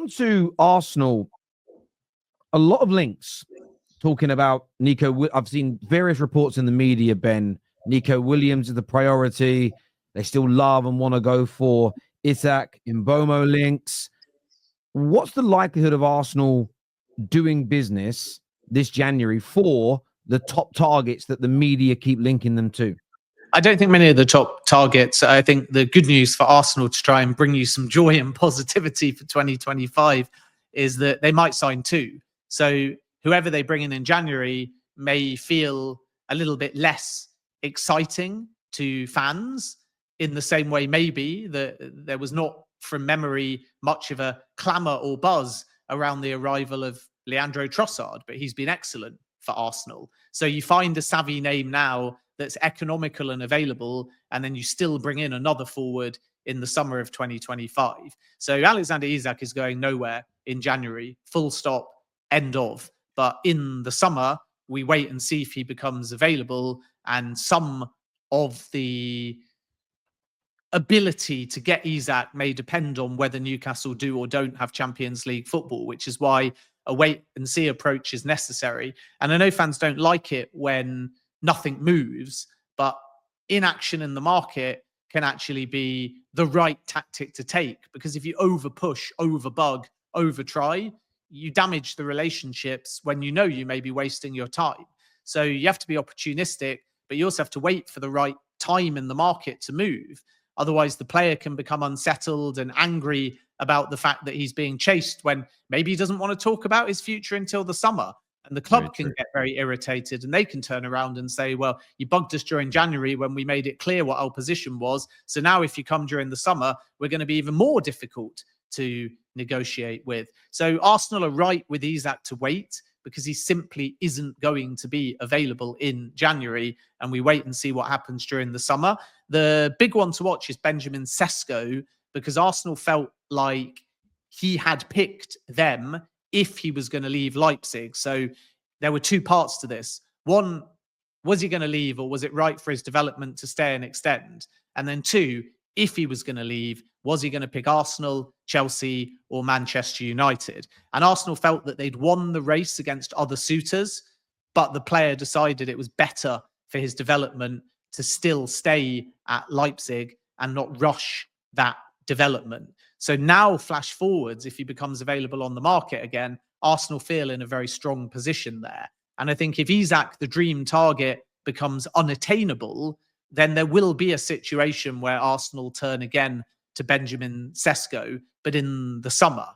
on to Arsenal, a lot of links talking about Nico. I've seen various reports in the media, Ben. Nico Williams is the priority. They still love and want to go for Isaac, Mbomo links. What's the likelihood of Arsenal doing business this January for the top targets that the media keep linking them to? I don't think many of the top targets. I think the good news for Arsenal, to try and bring you some joy and positivity for 2025, is that they might sign two. So whoever they bring in January may feel a little bit less exciting to fans, in the same way maybe that there was not, from memory, much of a clamour or buzz around the arrival of Leandro Trossard, but he's been excellent for Arsenal. So you find a savvy name now that's economical and available, and then you still bring in another forward in the summer of 2025. So Alexander Isak is going nowhere in January, full stop, end of. But in the summer, we wait and see if he becomes available, and some of the ability to get Isak may depend on whether Newcastle do or don't have Champions League football, which is why a wait and see approach is necessary. And I know fans don't like it when nothing moves, but inaction in the market can actually be the right tactic to take, because if you over push, over bug, over try, you damage the relationships when you know you may be wasting your time. So you have to be opportunistic, but you also have to wait for the right time in the market to move. Otherwise, the player can become unsettled and angry about the fact that he's being chased when maybe he doesn't want to talk about his future until the summer. And the club can get very irritated, and they can turn around and say, well, you bugged us during January when we made it clear what our position was. So now if you come during the summer, we're going to be even more difficult to negotiate with. So Arsenal are right with Isak to wait, because he simply isn't going to be available in January, and we wait and see what happens during the summer. The big one to watch is Benjamin Sesko, because Arsenal felt like he had picked them if he was going to leave Leipzig. So there were two parts to this. One, was he going to leave, or was it right for his development to stay and extend? And then two, if he was going to leave, was he going to pick Arsenal, Chelsea, or Manchester United? And Arsenal felt that they'd won the race against other suitors, but the player decided it was better for his development to still stay at Leipzig and not rush that development. So now, flash forwards, if he becomes available on the market again, Arsenal feel in a very strong position there. And I think if Isak, the dream target, becomes unattainable, then there will be a situation where Arsenal turn again to Benjamin Sesko, but in the summer.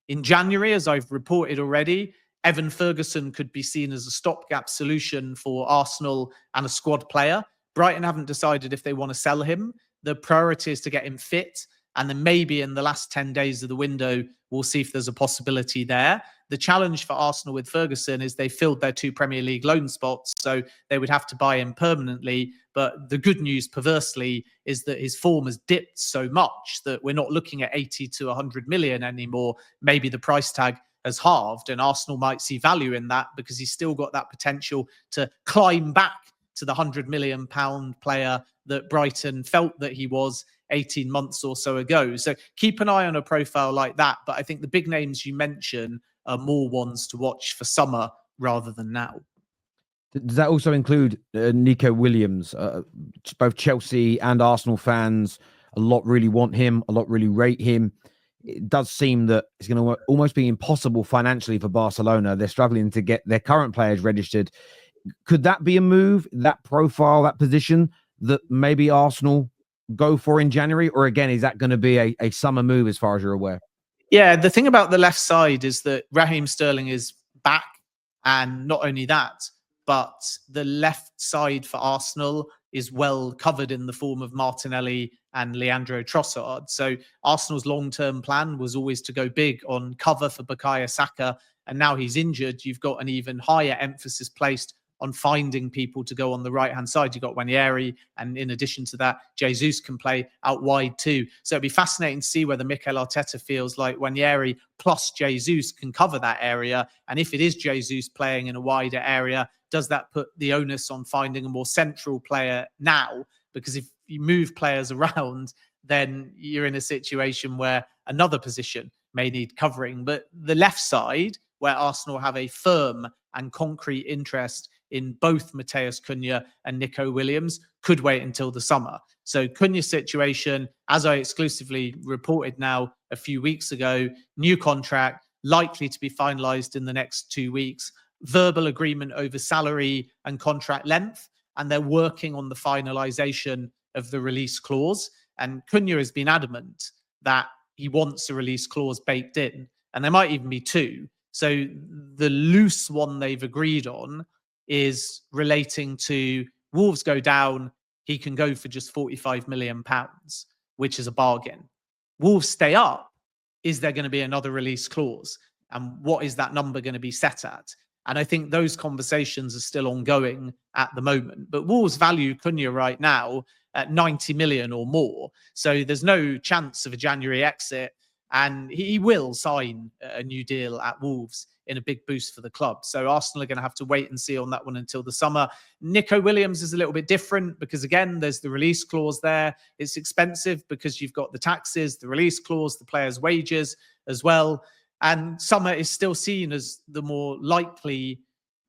In January, as I've reported already, Evan Ferguson could be seen as a stopgap solution for Arsenal and a squad player. Brighton haven't decided if they want to sell him. The priority is to get him fit, and then maybe in the last 10 days of the window, we'll see if there's a possibility there. The challenge for Arsenal with Ferguson is they filled their 2 Premier League loan spots, so they would have to buy him permanently. But the good news, perversely, is that his form has dipped so much that we're not looking at 80 to 100 million anymore. Maybe the price tag has halved, and Arsenal might see value in that, because he's still got that potential to climb back to the £100 million player that Brighton felt that he was 18 months or so ago. So keep an eye on a profile like that. But I think the big names you mention are more ones to watch for summer rather than now. Does that also include Nico Williams? Both Chelsea and Arsenal fans, a lot really want him, a lot really rate him. It does seem that it's going to almost be impossible financially for Barcelona. They're struggling to get their current players registered. Could that be a move, that profile, that position, that maybe Arsenal go for in January? Or again, is that going to be a summer move as far as you're aware? Yeah, the thing about the left side is that Raheem Sterling is back. And not only that, but the left side for Arsenal is well covered in the form of Martinelli and Leandro Trossard. So Arsenal's long-term plan was always to go big on cover for Bukayo Saka. And now he's injured, you've got an even higher emphasis placed on finding people to go on the right-hand side. You've got Wanyeri, and in addition to that, Jesus can play out wide too. So it'd be fascinating to see whether Mikel Arteta feels like Wanyeri plus Jesus can cover that area. And if it is Jesus playing in a wider area, does that put the onus on finding a more central player now? Because if you move players around, then you're in a situation where another position may need covering. But the left side, where Arsenal have a firm and concrete interest in both Matheus Cunha and Nico Williams, could wait until the summer. So Cunha's situation, as I exclusively reported now a few weeks ago, new contract, likely to be finalised in the next 2 weeks, verbal agreement over salary and contract length, and they're working on the finalisation of the release clause. And Cunha has been adamant that he wants a release clause baked in, and there might even be two. So the loose one they've agreed on is relating to Wolves go down, he can go for just £45 million, which is a bargain. Wolves stay up, is there going to be another release clause? And what is that number going to be set at? And I think those conversations are still ongoing at the moment. But Wolves value Cunha right now at 90 million or more. So there's no chance of a January exit. And he will sign a new deal at Wolves in a big boost for the club. So Arsenal are going to have to wait and see on that one until the summer. Nico Williams is a little bit different because, again, there's the release clause there. It's expensive because you've got the taxes, the release clause, the players' wages as well. And summer is still seen as the more likely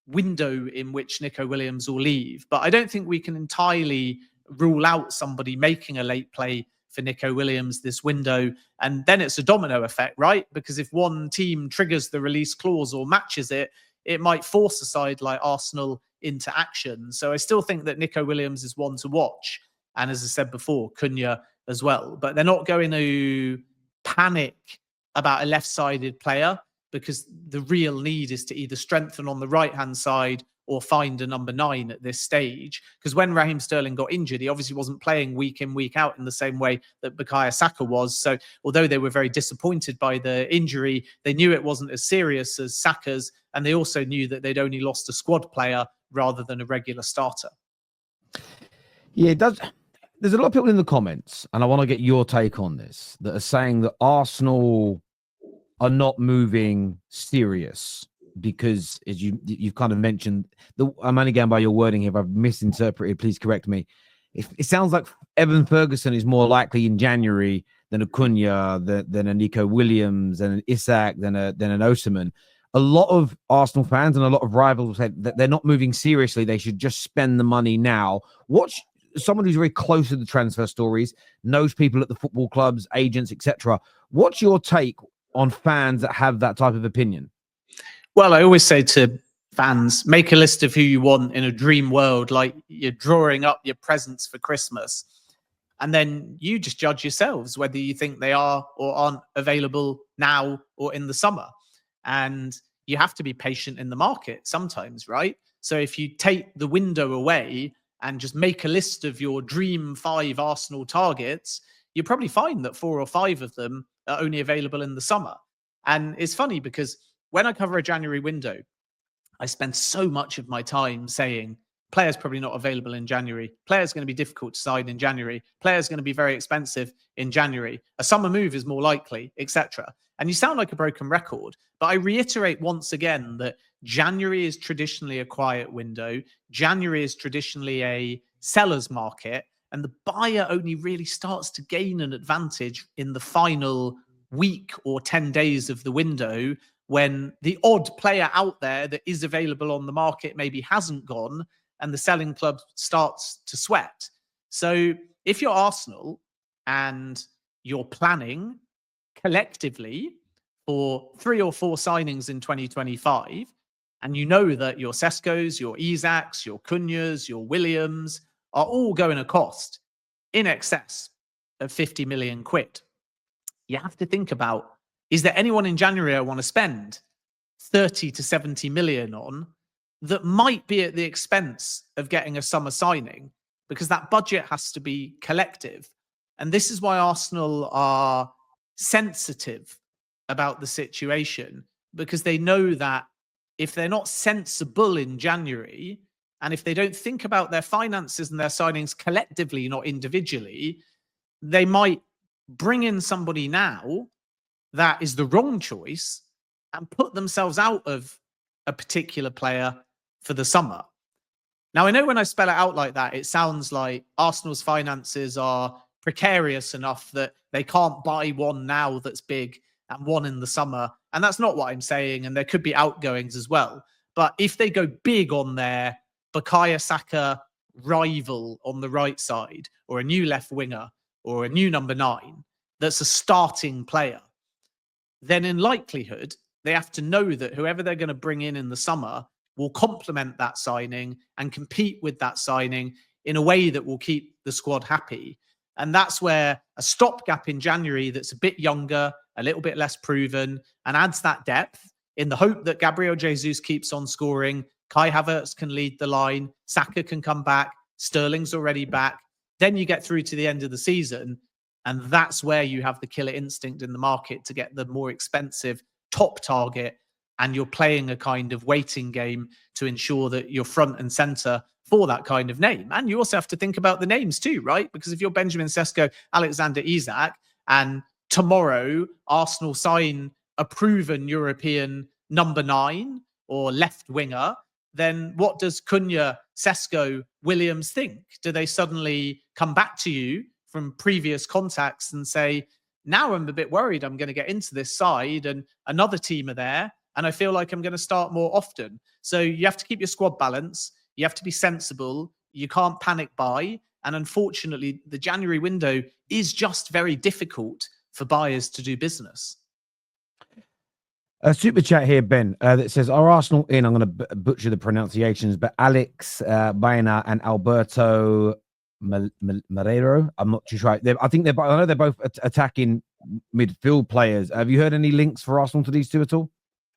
window in which Nico Williams will leave. But I don't think we can entirely rule out somebody making a late play for Nico Williams this window. And then it's a domino effect, right? Because if one team triggers the release clause or matches it, it might force a side like Arsenal into action. So I still think that Nico Williams is one to watch. And as I said before, Cunha as well. But they're not going to panic about a left-sided player, because the real need is to either strengthen on the right-hand side or find a number 9 at this stage. Because when Raheem Sterling got injured, he obviously wasn't playing week in, week out in the same way that Bukayo Saka was. So although they were very disappointed by the injury, they knew it wasn't as serious as Saka's, and they also knew that they'd only lost a squad player rather than a regular starter. Yeah, it does. There's a lot of people in the comments, and I want to get your take on this, that are saying that Arsenal are not moving serious because, as you've kind of mentioned, I'm only going by your wording here. If I've misinterpreted, please correct me. It sounds like Evan Ferguson is more likely in January than a Cunha, than a Nico Williams, than an Isak, than an Osimhen. A lot of Arsenal fans and a lot of rivals said that they're not moving seriously. They should just spend the money now. Someone who's very close to the transfer stories, knows people at the football clubs, agents, etc. What's your take on fans that have that type of opinion? Well, I always say to fans, make a list of who you want in a dream world, like you're drawing up your presents for Christmas. And then you just judge yourselves whether you think they are or aren't available now or in the summer. And you have to be patient in the market sometimes, right? So if you take the window away and just make a list of your dream 5 Arsenal targets, you'll probably find that 4 or 5 of them are only available in the summer. And it's funny because when I cover a January window, I spend so much of my time saying players probably not available in January. Players going to be difficult to sign in January. Players going to be very expensive in January. A summer move is more likely, etc. And you sound like a broken record, but I reiterate once again that January is traditionally a quiet window. January is traditionally a seller's market, and the buyer only really starts to gain an advantage in the final week or 10 days of the window, when the odd player out there that is available on the market maybe hasn't gone, and the selling club starts to sweat. So if you're Arsenal and you're planning collectively for 3 or 4 signings in 2025, and you know that your Seskos, your Isaks, your Cunhas, your Williams are all going to cost in excess of 50 million quid, you have to think about, is there anyone in January I want to spend 30 to 70 million on that might be at the expense of getting a summer signing? Because that budget has to be collective. And this is why Arsenal are sensitive about the situation, because they know that if they're not sensible in January, and if they don't think about their finances and their signings collectively, not individually, they might bring in somebody now that is the wrong choice and put themselves out of a particular player for the summer. Now, I know when I spell it out like that, it sounds like Arsenal's finances are precarious enough that they can't buy one now that's big and one in the summer. And that's not what I'm saying. And there could be outgoings as well. But if they go big on their Bukayo Saka rival on the right side, or a new left winger, or a new number 9 that's a starting player, then in likelihood, they have to know that whoever they're going to bring in the summer will complement that signing and compete with that signing in a way that will keep the squad happy. And that's where a stopgap in January that's a bit younger, a little bit less proven, and adds that depth in the hope that Gabriel Jesus keeps on scoring, Kai Havertz can lead the line, Saka can come back, Sterling's already back. Then you get through to the end of the season, and that's where you have the killer instinct in the market to get the more expensive top target, and you're playing a kind of waiting game to ensure that you're front and center for that kind of name. And you also have to think about the names too, right? Because if you're Benjamin Sesko, Alexander Isak, and tomorrow Arsenal sign a proven European number 9 or left winger, then what does Cunha, Sesko, Williams think? Do they suddenly come back to you from previous contacts and say, now I'm a bit worried I'm going to get into this side and another team are there and I feel like I'm going to start more often? So you have to keep your squad balance. You have to be sensible. You can't panic buy. And unfortunately, the January window is just very difficult for buyers to do business. A super chat here, Ben, that says, are Arsenal in, I'm going to butcher the pronunciations, but Alex Baena and Alberto Marrero, I'm not too sure. I know they're both attacking midfield players. Have you heard any links for Arsenal to these two at all?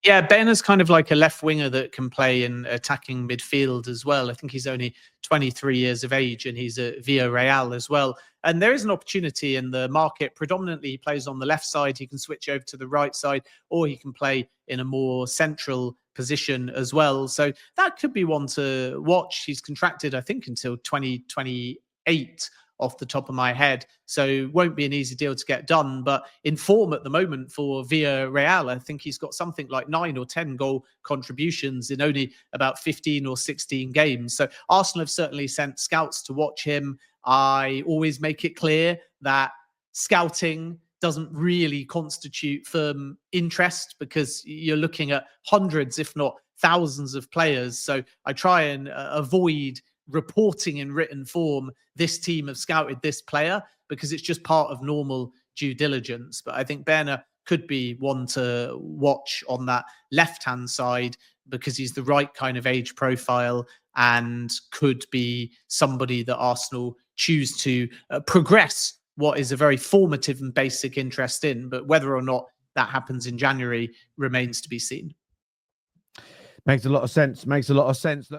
Yeah, Ben is kind of like a left winger that can play in attacking midfield as well. I think he's only 23 years of age and he's at Villarreal as well. And there is an opportunity in the market. Predominantly, he plays on the left side. He can switch over to the right side, or he can play in a more central position as well. So that could be one to watch. He's contracted, I think, until 2028 off the top of my head. So won't be an easy deal to get done. But in form at the moment for Villarreal, I think he's got something like 9 or 10 goal contributions in only about 15 or 16 games. So Arsenal have certainly sent scouts to watch him. I always make it clear that scouting doesn't really constitute firm interest because you're looking at hundreds, if not thousands of players. So I try and avoid reporting in written form, this team have scouted this player, because it's just part of normal due diligence. But I think Berner could be one to watch on that left-hand side because he's the right kind of age profile and could be somebody that Arsenal choose to progress what is a very formative and basic interest in. But whether or not that happens in January remains to be seen. Makes a lot of sense. Makes a lot of sense.